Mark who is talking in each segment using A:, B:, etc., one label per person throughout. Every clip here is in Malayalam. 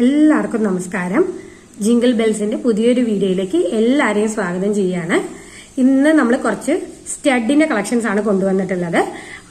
A: എല്ലാവർക്കും നമസ്കാരം. ജിംഗിൾ ബെൽസിന്റെ പുതിയൊരു വീഡിയോയിലേക്ക് എല്ലാവരെയും സ്വാഗതം ചെയ്യാണ്. ഇന്ന് നമ്മൾ കുറച്ച് സ്റ്റഡിന്റെ കളക്ഷൻസ് ആണ് കൊണ്ടുവന്നിട്ടുള്ളത്.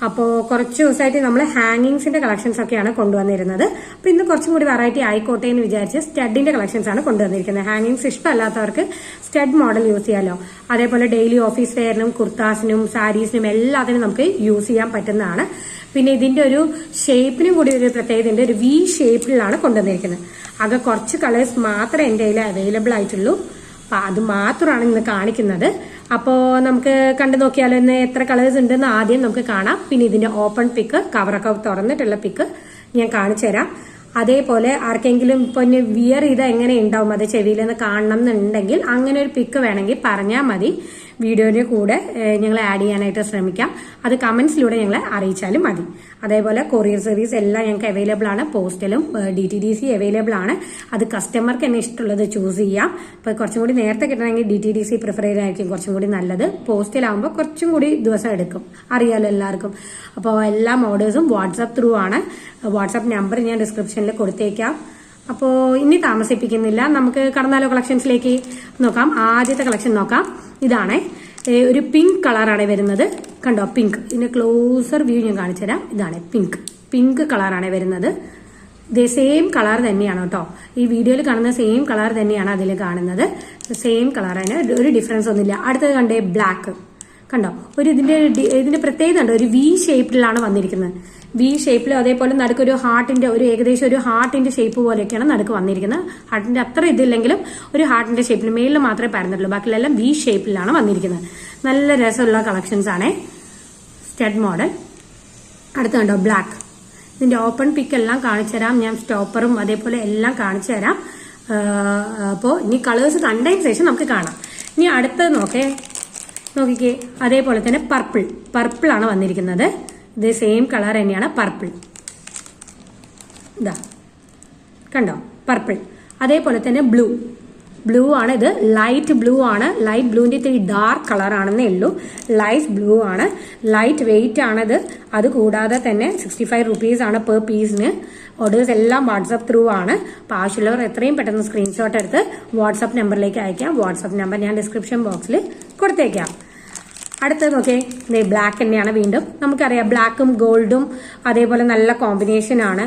A: അപ്പോൾ കുറച്ച് ദിവസമായിട്ട് നമ്മൾ ഹാങ്ങിങ്സിന്റെ കളക്ഷൻസ് ഒക്കെയാണ് കൊണ്ടുവന്നിരുന്നത്. അപ്പൊ ഇന്ന് കുറച്ചും കൂടി വെറൈറ്റി ആയിക്കോട്ടെ എന്ന് വിചാരിച്ച് സ്റ്റഡിന്റെ കളക്ഷൻസ് ആണ് കൊണ്ടുവന്നിരിക്കുന്നത്. ഹാങ്ങിങ്സ് ഇഷ്ടമല്ലാത്തവർക്ക് സ്റ്റഡ് മോഡൽ യൂസ് ചെയ്യാലോ. അതേപോലെ ഡെയിലി ഓഫീസ് വെയറിനും കുർത്താസിനും സാരീസിനും എല്ലാത്തിനും നമുക്ക് യൂസ് ചെയ്യാൻ പറ്റുന്നതാണ്. പിന്നെ ഇതിന്റെ ഒരു ഷേപ്പിനും കൂടി ഒരു പ്രത്യേകത, ഒരു വി ഷേപ്പിലാണ് കൊണ്ടുവന്നിരിക്കുന്നത്. ആകെ കുറച്ച് കളേഴ്സ് മാത്രമേ എന്റെ കയ്യിൽ അവൈലബിൾ ആയിട്ടുള്ളൂ. അപ്പൊ അത് മാത്രമാണ് ഇന്ന് കാണിക്കുന്നത്. അപ്പോ നമുക്ക് കണ്ടു നോക്കിയാലോ ഇന്ന് എത്ര കളേഴ്സ് ഉണ്ടെന്ന് ആദ്യം നമുക്ക് കാണാം. പിന്നെ ഇതിന്റെ ഓപ്പൺ പിക്ക്, കവറൊക്കെ തുറന്നിട്ടുള്ള പിക്ക് ഞാൻ കാണിച്ചു തരാം. അതേപോലെ ആർക്കെങ്കിലും ഇപ്പൊ വിയർ ചെയ്താൽ എങ്ങനെ ഉണ്ടാവും, അത് ചെവിയിലെന്ന് കാണണം എന്നുണ്ടെങ്കിൽ അങ്ങനെ ഒരു പിക്ക് വേണമെങ്കിൽ പറഞ്ഞാൽ മതി. വീഡിയോയുടെ കൂടെ ഞങ്ങൾ ആഡ് ചെയ്യാനായിട്ട് ശ്രമിക്കാം. അത് കമന്റ്സിലൂടെ ഞങ്ങളെ അറിയിച്ചാലും മതി. അതേപോലെ കൊറിയർ സർവീസ് എല്ലാം ഞങ്ങൾക്ക് അവൈലബിൾ ആണ്. പോസ്റ്റലും DTDC അവൈലബിൾ ആണ്. അത് കസ്റ്റമർക്ക് തന്നെ ഇഷ്ടമുള്ളത് ചൂസ് ചെയ്യാം. ഇപ്പൊ കുറച്ചും കൂടി നേരത്തെ കിട്ടണമെങ്കിൽ DTDC പ്രിഫർ ചെയ്തായിരിക്കും കുറച്ചും കൂടി നല്ലത്. പോസ്റ്റിലാവുമ്പോൾ കുറച്ചും കൂടി ദിവസം എടുക്കും, അറിയാലോ എല്ലാവർക്കും. അപ്പോൾ എല്ലാ ഓർഡേഴ്സും വാട്സാപ്പ് ത്രൂ ആണ്. വാട്സാപ്പ് നമ്പർ ഞാൻ ഡിസ്ക്രിപ്ഷനിൽ കൊടുത്തേക്കാം. അപ്പോൾ ഇനി താമസിപ്പിക്കുന്നില്ല, നമുക്ക് കടന്നാലോ കളക്ഷൻസിലേക്ക് നോക്കാം. ആദ്യത്തെ കളക്ഷൻ നോക്കാം. ഇതാണ് ഒരു പിങ്ക് കളറാണ് വരുന്നത്. കണ്ടോ, പിങ്ക്. ഇതിന്റെ ക്ലോസർ വ്യൂ ഞാൻ കാണിച്ചു തരാം. ഇതാണ് പിങ്ക് കളറാണ് വരുന്നത്. ഇതേ സെയിം കളർ തന്നെയാണ് കേട്ടോ. ഈ വീഡിയോയിൽ കാണുന്ന സെയിം കളർ തന്നെയാണ് അതിൽ കാണുന്നത്. സെയിം കളറാണ്, ഒരു ഡിഫറൻസ് ഒന്നുമില്ല. അടുത്തത് കണ്ടേ, ബ്ലാക്ക്. കണ്ടോ, ഇതിന്റെ പ്രത്യേകത ഉണ്ട്, ഒരു വി ഷേപ്പിലാണ് വന്നിരിക്കുന്നത്. വി ഷേപ്പിലും അതേപോലെ നടുക്കൊരു ഹാർട്ടിന്റെ ഏകദേശം ഒരു ഹാർട്ടിന്റെ ഷേപ്പ് പോലെയൊക്കെയാണ് നടുക്ക് വന്നിരിക്കുന്നത്. ഹാർട്ടിന്റെ അത്ര ഇതില്ലെങ്കിലും ഒരു ഹാർട്ടിന്റെ ഷേപ്പിൽ മേളിൽ മാത്രമേ പരന്നിട്ടുള്ളൂ, ബാക്കിയെല്ലാം വി ഷേപ്പിലാണ് വന്നിരിക്കുന്നത്. നല്ല രസമുള്ള കളക്ഷൻസ് ആണ്, സ്റ്റഡ് മോഡൽ. അടുത്ത കണ്ടോ, ബ്ലാക്ക്. ഇതിന്റെ ഓപ്പൺ പിക്ക് എല്ലാം കാണിച്ചു തരാം ഞാൻ. സ്റ്റോപ്പറും അതേപോലെ എല്ലാം കാണിച്ചു തരാം. അപ്പോൾ ഇനി കളേഴ്സ് കണ്ടതിന് ശേഷം നമുക്ക് കാണാം. ഇനി അടുത്തത് നോക്കിക്കേ. അതേപോലെ തന്നെ പർപ്പിൾ ആണ് വന്നിരിക്കുന്നത്. ഇത് സെയിം കളർ തന്നെയാണ്, പർപ്പിൾ. ഇതാ കണ്ടോ, പർപ്പിൾ. അതേപോലെ തന്നെ ബ്ലൂ ആണ്. ഇത് ലൈറ്റ് ബ്ലൂ ആണ്. ലൈറ്റ് ബ്ലൂവിന്റെ ഇത്തിരി ഡാർക്ക് കളർ ആണെന്നേ ഉള്ളൂ. ലൈറ്റ് ബ്ലൂ ആണ്, ലൈറ്റ് വെയിറ്റ് ആണിത്. അത് കൂടാതെ തന്നെ 65 rupees ആണ് പെർ പീസിന്. ഓർഡേഴ്സ് എല്ലാം വാട്സാപ്പ് ത്രൂ ആണ്. അപ്പൊ ആവശ്യമുള്ളവർ എത്രയും പെട്ടെന്ന് സ്ക്രീൻഷോട്ട് എടുത്ത് വാട്സാപ്പ് നമ്പറിലേക്ക് അയക്കാം. വാട്സാപ്പ് നമ്പർ ഞാൻ ഡിസ്ക്രിപ്ഷൻ ബോക്സിൽ കൊടുത്തേക്കാം. അടുത്തത് നോക്കേ, ബ്ലാക്ക് തന്നെയാണ്. വീണ്ടും നമുക്കറിയാം ബ്ലാക്കും ഗോൾഡും അതേപോലെ നല്ല കോമ്പിനേഷൻ ആണ്.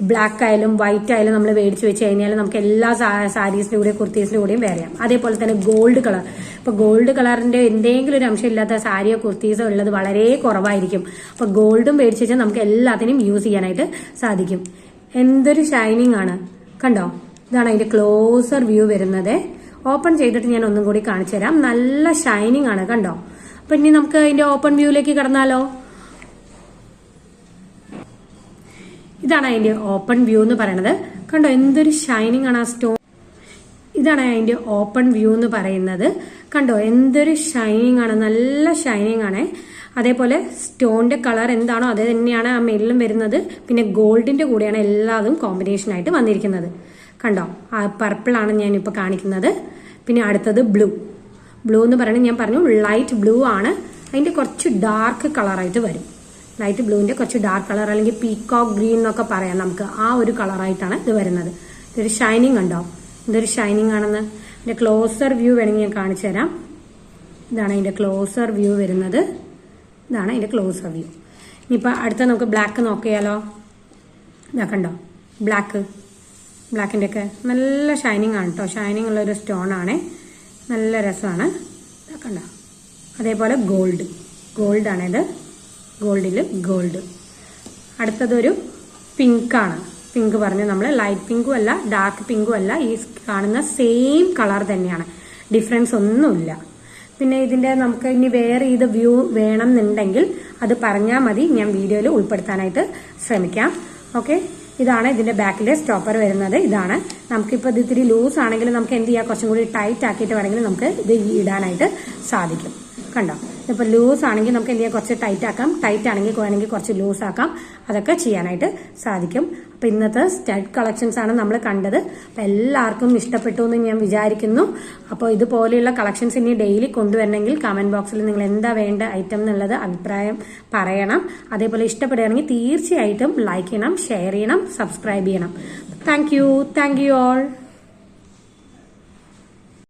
A: ബ്ലാക്ക് ആയാലും വൈറ്റ് ആയാലും നമ്മൾ മേടിച്ചു വെച്ച് കഴിഞ്ഞാൽ നമുക്ക് എല്ലാ സാരീസിന്റെ കൂടെ കുർത്തീസിന്റെ കൂടെയും വെയർ ചെയ്യാം. അതേപോലെ തന്നെ ഗോൾഡ് കളർ. ഇപ്പൊ ഗോൾഡ് കളറിന്റെ എന്തെങ്കിലും ഒരു അംശം ഇല്ലാത്ത സാരിയോ കുർത്തീസോ ഉള്ളത് വളരെ കുറവായിരിക്കും. അപ്പൊ ഗോൾഡും മേടിച്ചു വെച്ചാൽ നമുക്ക് എല്ലാത്തിനും യൂസ് ചെയ്യാനായിട്ട് സാധിക്കും. എന്തൊരു ഷൈനിങ് ആണ്, കണ്ടോ. ഇതാണ് അതിന്റെ ക്ലോസർ വ്യൂ വരുന്നത്. ഓപ്പൺ ചെയ്തിട്ട് ഞാൻ ഒന്നും കൂടി കാണിച്ചു തരാം. നല്ല ഷൈനിങ് ആണ്, കണ്ടോ. അപ്പൊ ഇനി നമുക്ക് അതിന്റെ ഓപ്പൺ വ്യൂയിലേക്ക് കടന്നാലോ. ഇതാണ് അതിന്റെ ഓപ്പൺ വ്യൂ എന്ന് പറയുന്നത്. കണ്ടോ, എന്തൊരു ഷൈനിങ് ആണ് ആ സ്റ്റോൺ. ഇതാണ് അതിന്റെ ഓപ്പൺ വ്യൂ എന്ന് പറയുന്നത്. കണ്ടോ, എന്തൊരു ഷൈനിങ് ആണ്, നല്ല ഷൈനിങ് ആണ്. അതേപോലെ സ്റ്റോണിന്റെ കളർ എന്താണോ അത് തന്നെയാണ് ആ മേളിലും വരുന്നത്. പിന്നെ ഗോൾഡിന്റെ കൂടെയാണ് എല്ലാതും കോമ്പിനേഷൻ ആയിട്ട് വന്നിരിക്കുന്നത്. കണ്ടോ, ആ പർപ്പിൾ ആണ് ഞാനിപ്പോ കാണിക്കുന്നത്. പിന്നെ അടുത്തത് ബ്ലൂ എന്ന് പറയുന്നത് ഞാൻ പറഞ്ഞു ലൈറ്റ് ബ്ലൂ ആണ്. അതിന്റെ കുറച്ച് ഡാർക്ക് കളറായിട്ട് വരും. ലൈറ്റ് ബ്ലൂവിന്റെ കുറച്ച് ഡാർക്ക് കളർ, അല്ലെങ്കിൽ പീകോക്ക് ഗ്രീൻ എന്നൊക്കെ പറയാം നമുക്ക്. ആ ഒരു കളറായിട്ടാണ് ഇത് വരുന്നത്. ഇതൊരു ഷൈനിങ് ഉണ്ടോ, ഇതൊരു ഷൈനിങ് ആണെന്ന്. ഇതിന്റെ ക്ലോസർ വ്യൂ വേണമെങ്കിൽ ഞാൻ കാണിച്ചു തരാം. ഇതാണ് അതിന്റെ ക്ലോസർ വ്യൂ വരുന്നത്. ഇതാണ് അതിന്റെ ക്ലോസർ വ്യൂ. ഇനിയിപ്പോൾ അടുത്ത നമുക്ക് ബ്ലാക്ക് നോക്കിയാലോ. ഇതാ കണ്ടോ, ബ്ലാക്കിന്റെ ഒക്കെ നല്ല ഷൈനിങ് ആണ് കേട്ടോ. ഷൈനിങ് ഉള്ള ഒരു സ്റ്റോൺ ആണ്, നല്ല രസമാണ്. കണ്ടോ. അതേപോലെ ഗോൾഡാണിത്. ഗോൾഡ്. അടുത്തതൊരു പിങ്കാണ്. പിങ്ക് പറഞ്ഞ് നമ്മൾ ലൈറ്റ് പിങ്കും അല്ല ഡാർക്ക് പിങ്കും അല്ല, ഈ കാണുന്ന സെയിം കളർ തന്നെയാണ്, ഡിഫറൻസ് ഒന്നുമില്ല. പിന്നെ ഇതിന്റെ നമുക്ക് ഇനി വേറെ ഇത് വ്യൂ വേണം എന്നുണ്ടെങ്കിൽ അത് പറഞ്ഞാൽ മതി, ഞാൻ വീഡിയോയിൽ ഉൾപ്പെടുത്താനായിട്ട് ശ്രമിക്കാം. ഓക്കെ, ഇതാണ് ഇതിന്റെ ബാക്കിലെ സ്റ്റോപ്പർ വരുന്നത്. ഇതാണ് നമുക്കിപ്പോൾ ഇത് ഇത്തിരി ലൂസ് ആണെങ്കിൽ നമുക്ക് എന്ത് ചെയ്യാം, കുറച്ചും കൂടി ടൈറ്റ് ആക്കിയിട്ട് വേണമെങ്കിൽ നമുക്ക് ഇത് ഇടാനായിട്ട് സാധിക്കും. കണ്ടോ, ഇപ്പൊ ലൂസ് ആണെങ്കിൽ നമുക്ക് എന്ത് ചെയ്യാം, കുറച്ച് ടൈറ്റ് ആക്കാം. ടൈറ്റ് ആണെങ്കിൽ വേണമെങ്കിൽ കുറച്ച് ലൂസ് ആക്കാം. അതൊക്കെ ചെയ്യാനായിട്ട് സാധിക്കും. അപ്പൊ ഇന്നത്തെ സ്റ്റഡ് കളക്ഷൻസ് ആണ് നമ്മൾ കണ്ടത്. അപ്പൊ എല്ലാവർക്കും ഇഷ്ടപ്പെട്ടു എന്ന് ഞാൻ വിചാരിക്കുന്നു. അപ്പോൾ ഇതുപോലെയുള്ള കളക്ഷൻസ് ഇനി ഡെയിലി കൊണ്ടുവരണമെങ്കിൽ കമന്റ് ബോക്സിൽ നിങ്ങൾ എന്താ വേണ്ട ഐറ്റം എന്നുള്ളത് അഭിപ്രായം പറയണം. അതേപോലെ ഇഷ്ടപ്പെടുകയാണെങ്കിൽ തീർച്ചയായിട്ടും ലൈക്ക് ചെയ്യണം, ഷെയർ ചെയ്യണം, സബ്സ്ക്രൈബ് ചെയ്യണം. Thank you all.